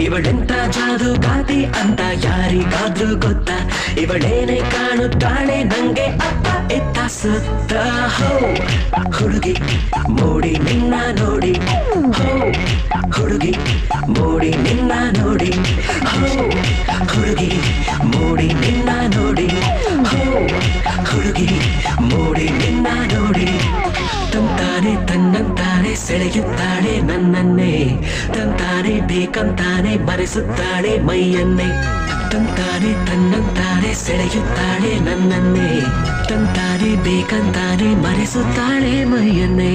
ಇವಳೆಂತ ಜಾದುಗಾತಿ ಅಂತ ಯಾರಿಗಾದ್ರೂ ಗೊತ್ತಾ? ಇವಳೇನೆ ಕಾಣುತ್ತಾಳೆ ನಂಗೆ ಅಪ್ಪ ಎತ್ತ ಸುತ್ತ. ಹೋ ಹುಡುಗಿ ಮೋಡಿ ನಿನ್ನ ನೋಡಿ, ಹೋ ಹುಡುಗಿ ಮೋಡಿ ನಿನ್ನ ನೋಡಿ, ಹೋ ಹುಡುಗಿ ಮೋಡಿ ನಿನ್ನ ನೋಡಿ, ಹೋ ಹುಡುಗಿ ಮೋಡಿ ನಿನ್ನ ನೋಡಿ. ತಂತಾನೆ ತನ್ನಂತಾನೆ ಸೆಳೆಯುತ್ತಾಳೆ ನನ್ನನ್ನೇ, ತಂತಾನೆ ಬೇಕಂತಾನೆ ಮರೆಸುತ್ತಾಳೆ ಮೈಯನ್ನೇ. ತಂತಾನೆ ತನ್ನಂತಾನೆ ಸೆಳೆಯುತ್ತಾಳೆ ನನ್ನನ್ನೇ, ತಂತಾನೆ ಬೇಕಂತಾನೆ ಮರೆಸುತ್ತಾಳೆ ಮೈಯನ್ನೇ.